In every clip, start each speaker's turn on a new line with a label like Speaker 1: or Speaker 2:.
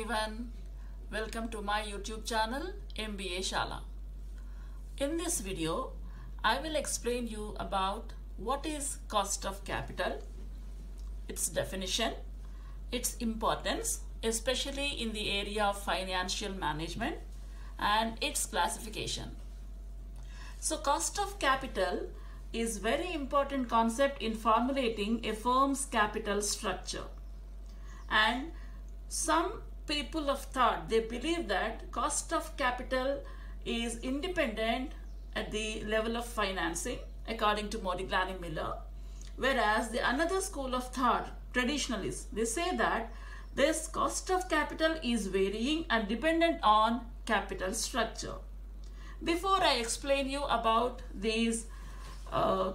Speaker 1: everyone, welcome to my YouTube channel MBA Shala. In this video, I will explain you about what is cost of capital, its definition, its importance, especially in the area of financial management, and its classification. So cost of capital is very important concept in formulating a firm's capital structure. And some people of thought, they believe that cost of capital is independent at the level of financing according to Modigliani Miller, whereas the another school of thought, traditionalists, they say that this cost of capital is varying and dependent on capital structure. Before I explain you about these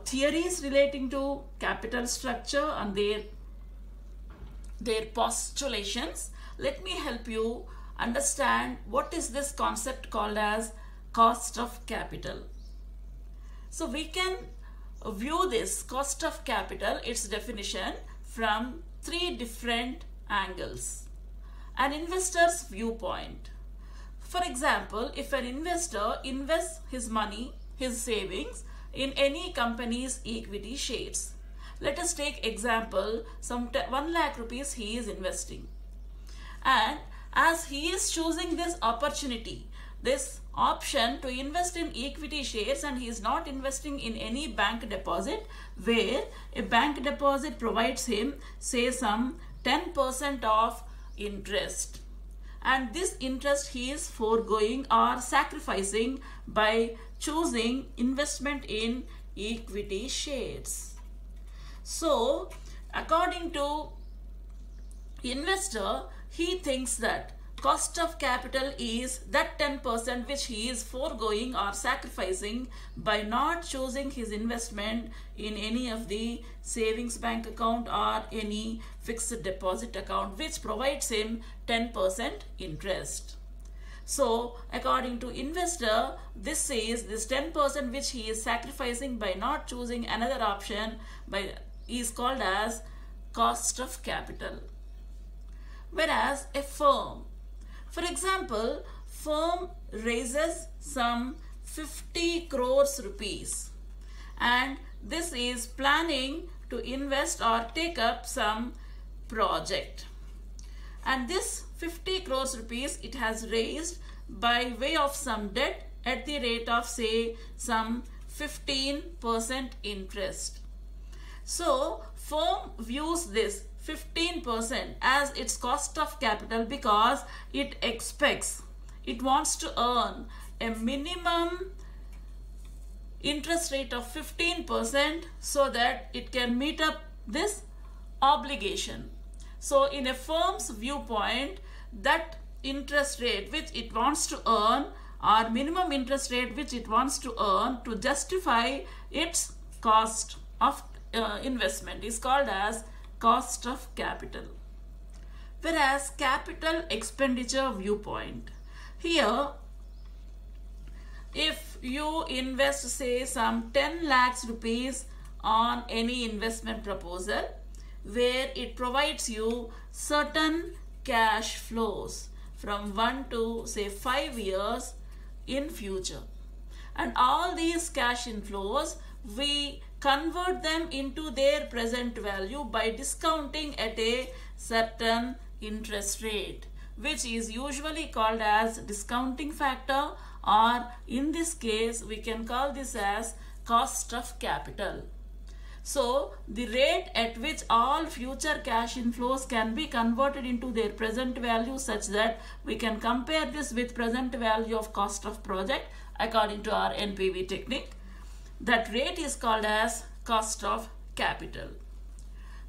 Speaker 1: theories relating to capital structure and their postulations, let me help you understand what is this concept called as cost of capital. So we can view this cost of capital, its definition, from three different angles. An investor's viewpoint. For example, if an investor invests his money, his savings, in any company's equity shares. Let us take example, some 1 lakh rupees he is investing. And as he is choosing this opportunity, this option to invest in equity shares, and he is not investing in any bank deposit, where a bank deposit provides him, say, some 10% of interest. And this interest he is foregoing or sacrificing by choosing investment in equity shares. So, according to investor, he thinks that cost of capital is that 10% which he is foregoing or sacrificing by not choosing his investment in any of the savings bank account or any fixed deposit account which provides him 10% interest. So, according to investor, this is this 10% which he is sacrificing by not choosing another option is called as cost of capital. Whereas a firm, for example, firm raises some 50 crores rupees and this is planning to invest or take up some project. And this 50 crores rupees it has raised by way of some debt at the rate of, say, some 15% interest. So, firm views this 15% as its cost of capital because it expects, it wants to earn a minimum interest rate of 15% so that it can meet up this obligation. So, in a firm's viewpoint, that interest rate which it wants to earn or minimum interest rate which it wants to earn to justify its cost of investment is called as cost of capital. Whereas capital expenditure viewpoint, here if you invest, say, some 10 lakhs rupees on any investment proposal where it provides you certain cash flows from 1 to, say, 5 years in future, and all these cash inflows we convert them into their present value by discounting at a certain interest rate, which is usually called as discounting factor, or in this case we can call this as cost of capital. So, the rate at which all future cash inflows can be converted into their present value such that we can compare this with present value of cost of project according to our NPV technique. That rate is called as cost of capital.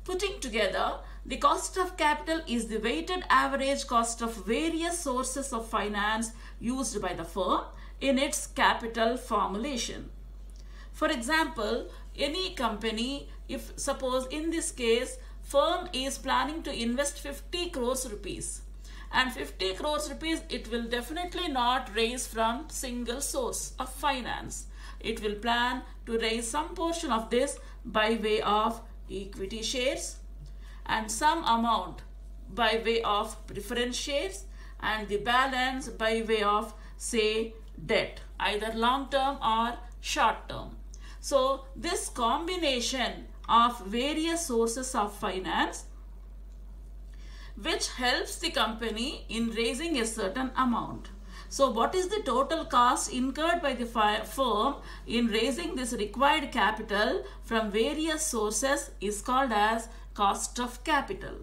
Speaker 1: Putting together, the cost of capital is the weighted average cost of various sources of finance used by the firm in its capital formulation. For example, any company, if suppose in this case, firm is planning to invest 50 crores rupees. And 50 crores rupees, it will definitely not raise from single source of finance. It will plan to raise some portion of this by way of equity shares and some amount by way of preference shares and the balance by way of, say, debt, either long term or short term. So this combination of various sources of finance which helps the company in raising a certain amount. So what is the total cost incurred by the firm in raising this required capital from various sources is called as cost of capital.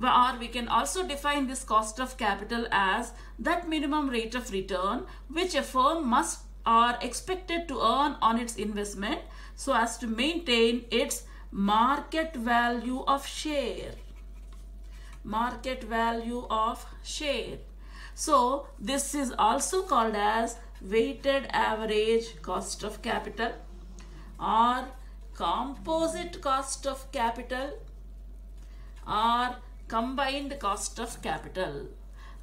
Speaker 1: Or we can also define this cost of capital as that minimum rate of return which a firm must or expected to earn on its investment so as to maintain its market value of share. Market value of share. So this is also called as weighted average cost of capital or composite cost of capital or combined cost of capital.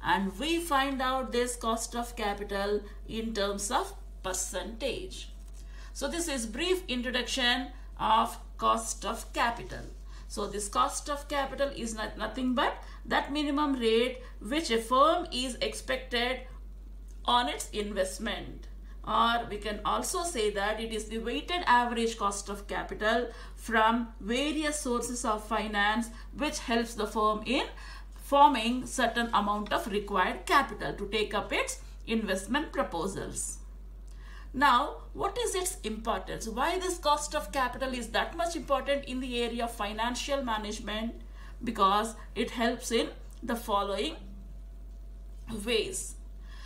Speaker 1: And we find out this cost of capital in terms of percentage. So this is brief introduction of cost of capital. So this cost of capital is nothing but that minimum rate which a firm is expected on its investment. Or we can also say that it is the weighted average cost of capital from various sources of finance which helps the firm in forming certain amount of required capital to take up its investment proposals. Now, what is its importance? Why this cost of capital is that much important in the area of financial management? Because it helps in the following ways.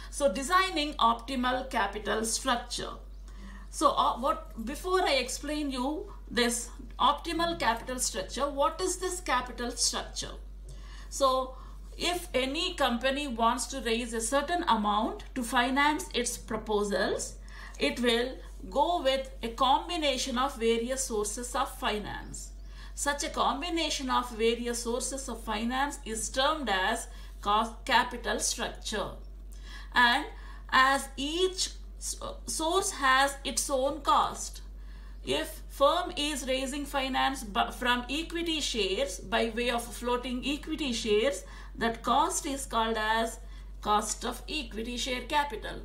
Speaker 1: So, designing optimal capital structure. So, before I explain you this optimal capital structure, what is this capital structure? So, if any company wants to raise a certain amount to finance its proposals, it will go with a combination of various sources of finance. Such a combination of various sources of finance is termed as capital structure. And as each source has its own cost, if firm is raising finance from equity shares by way of floating equity shares, that cost is called as cost of equity share capital.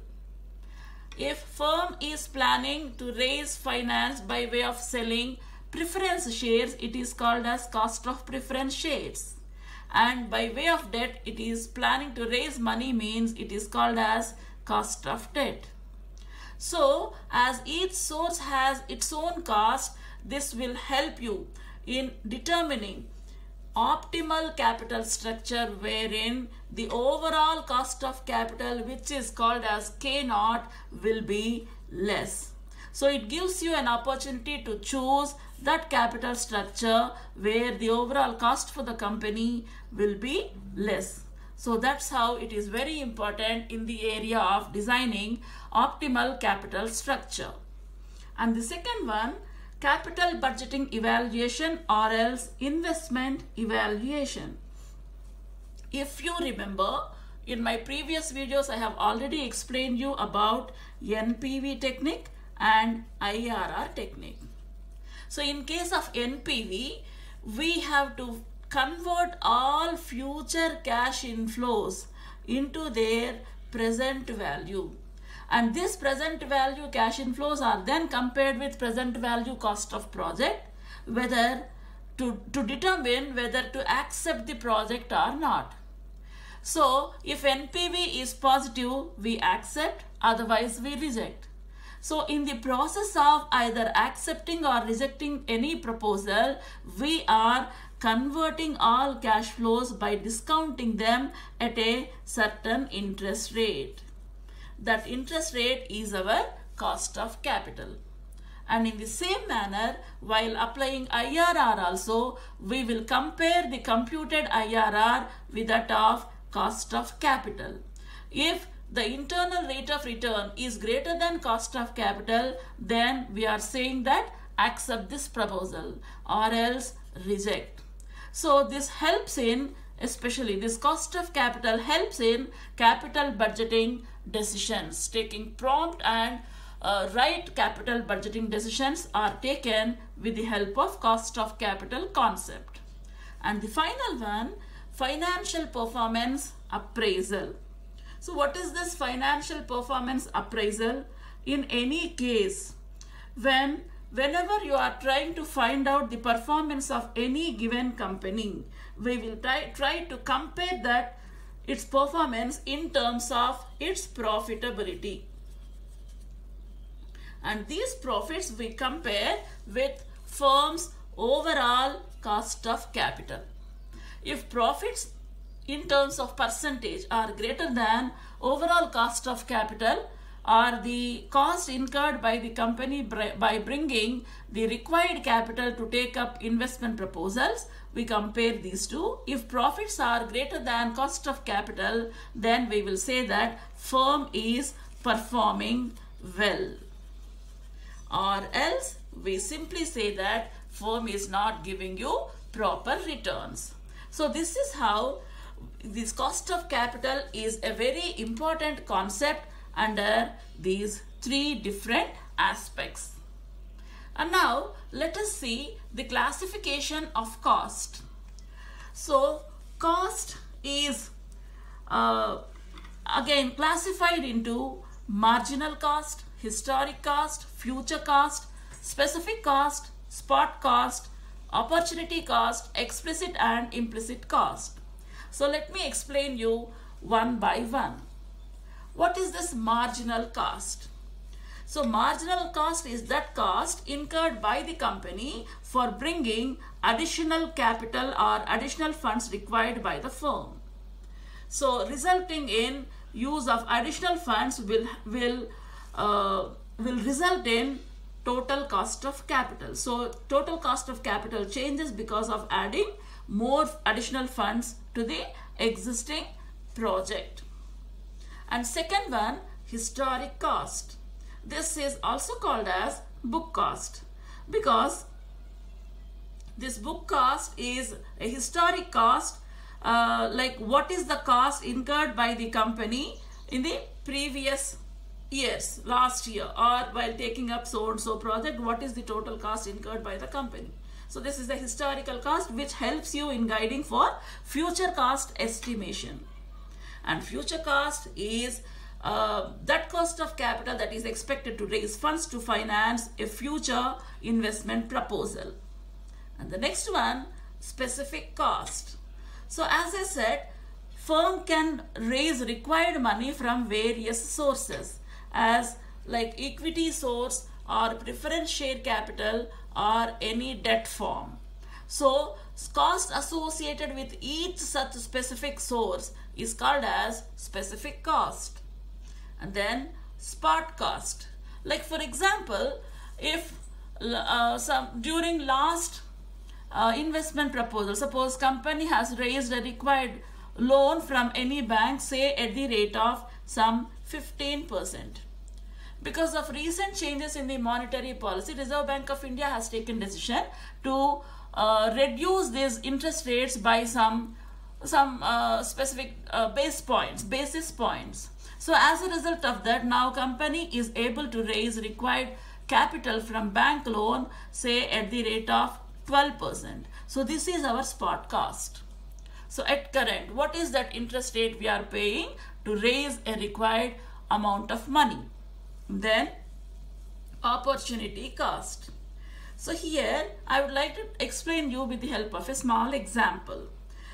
Speaker 1: If firm is planning to raise finance by way of selling preference shares, it is called as cost of preference shares. And by way of debt, it is planning to raise money, means it is called as cost of debt. So, as each source has its own cost, this will help you in determining optimal capital structure wherein the overall cost of capital, which is called as K0, will be less. So it gives you an opportunity to choose that capital structure where the overall cost for the company will be less. So that's how it is very important in the area of designing optimal capital structure. And the second one, capital budgeting evaluation or else investment evaluation. If you remember, in my previous videos I have already explained you about NPV technique and IRR technique. So in case of NPV, we have to convert all future cash inflows into their present value. And this present value cash inflows are then compared with present value cost of project, whether to determine whether to accept the project or not. So if NPV is positive, we accept, otherwise we reject. So in the process of either accepting or rejecting any proposal, we are converting all cash flows by discounting them at a certain interest rate. That interest rate is our cost of capital. And in the same manner, while applying IRR also, we will compare the computed IRR with that of cost of capital. If the internal rate of return is greater than cost of capital, then we are saying that accept this proposal or else reject. So this helps in, especially this cost of capital helps in capital budgeting decisions. Taking prompt and right capital budgeting decisions are taken with the help of cost of capital concept. And the final one, financial performance appraisal. So what is this financial performance appraisal? In any case, whenever you are trying to find out the performance of any given company, we will try to compare that its performance in terms of its profitability. And these profits we compare with firm's overall cost of capital. If profits in terms of percentage are greater than overall cost of capital, or the cost incurred by the company by bringing the required capital to take up investment proposals, we compare these two. If profits are greater than cost of capital, then we will say that firm is performing well. Or else we simply say that firm is not giving you proper returns. So this is how this cost of capital is a very important concept under these three different aspects. And now let us see the classification of cost. So cost is again classified into marginal cost, historic cost, future cost, specific cost, spot cost, opportunity cost, explicit and implicit cost. So let me explain you one by one. What is this marginal cost? So marginal cost is that cost incurred by the company for bringing additional capital or additional funds required by the firm. So resulting in use of additional funds will result in total cost of capital. So total cost of capital changes because of adding more additional funds to the existing project. And second one, historic cost. This is also called as book cost, because this book cost is a historic cost, like what is the cost incurred by the company in the previous years, last year, or while taking up so and so project, what is the total cost incurred by the company. So this is the historical cost, which helps you in guiding for future cost estimation. And future cost is that cost of capital that is expected to raise funds to finance a future investment proposal. And the next one, specific cost. So as I said, firm can raise required money from various sources, as like equity source or preference share capital or any debt form. So cost associated with each such specific source is called as specific cost. And then spot cost. Like for example, if during last investment proposal, suppose company has raised a required loan from any bank, say at the rate of some 15%. Because of recent changes in the monetary policy, Reserve Bank of India has taken decision to reduce these interest rates by some specific basis points. So as a result of that, now company is able to raise required capital from bank loan, say at the rate of 12%. So this is our spot cost. So at current, what is that interest rate we are paying to raise a required amount of money? Then opportunity cost. So here I would like to explain you with the help of a small example.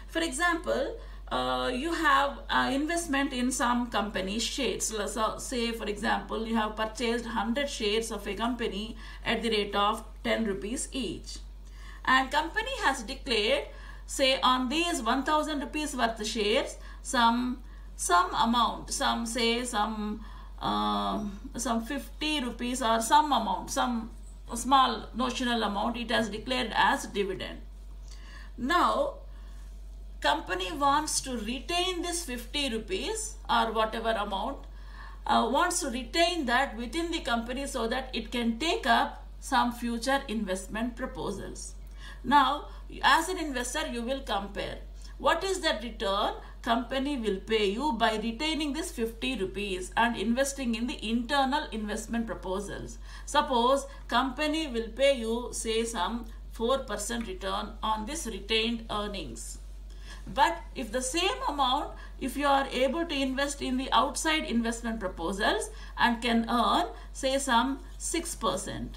Speaker 1: For example, you have investment in some company shares. So say for example, you have purchased 100 shares of a company at the rate of 10 rupees each. And company has declared, say on these 1000 rupees worth of shares, some amount, some 50 rupees or some amount, some small notional amount, it has declared as dividend. Now company wants to retain this 50 rupees or whatever amount, wants to retain that within the company so that it can take up some future investment proposals. Now as an investor, you will compare what is that return company will pay you by retaining this 50 rupees and investing in the internal investment proposals. Suppose company will pay you say some 4% return on this retained earnings. But if the same amount, if you are able to invest in the outside investment proposals and can earn say some 6%.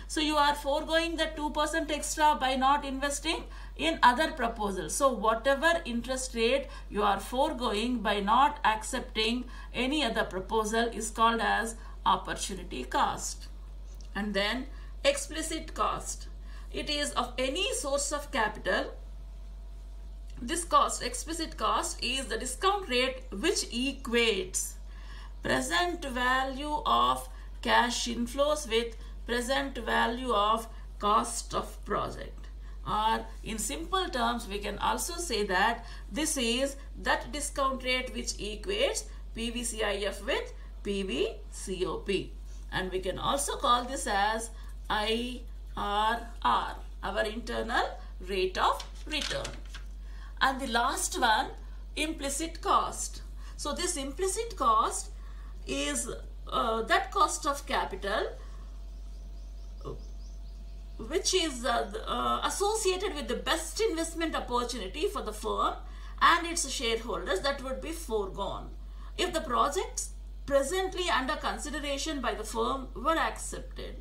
Speaker 1: So you are foregoing the 2% extra by not investing in other proposals. So whatever interest rate you are foregoing by not accepting any other proposal is called as opportunity cost. And then explicit cost. It is of any source of capital. This cost, explicit cost, is the discount rate which equates present value of cash inflows with present value of cost of project. Or in simple terms, we can also say that this is that discount rate which equates PVCIF with PVCOP. And we can also call this as IRR, our internal rate of return. And the last one, implicit cost. So this implicit cost is that cost of capital which is associated with the best investment opportunity for the firm and its shareholders that would be foregone if the projects presently under consideration by the firm were accepted.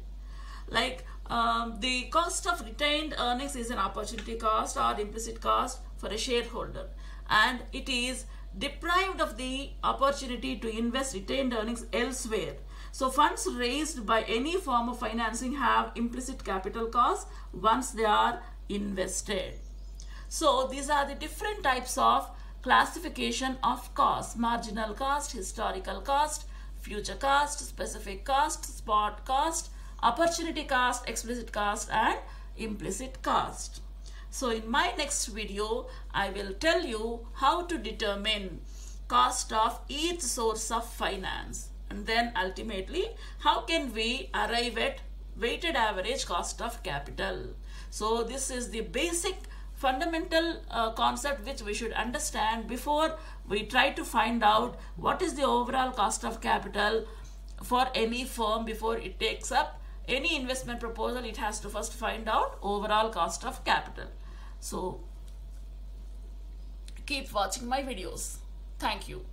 Speaker 1: Like the cost of retained earnings is an opportunity cost or implicit cost for a shareholder, and it is deprived of the opportunity to invest retained earnings elsewhere. So funds raised by any form of financing have implicit capital costs once they are invested. So these are the different types of classification of costs: marginal cost, historical cost, future cost, specific cost, spot cost, opportunity cost, explicit cost, and implicit cost. So in my next video, I will tell you how to determine cost of each source of finance. And then ultimately, how can we arrive at weighted average cost of capital? So this is the basic fundamental concept which we should understand before we try to find out what is the overall cost of capital for any firm. Before it takes up any investment proposal, it has to first find out overall cost of capital. So keep watching my videos. Thank you.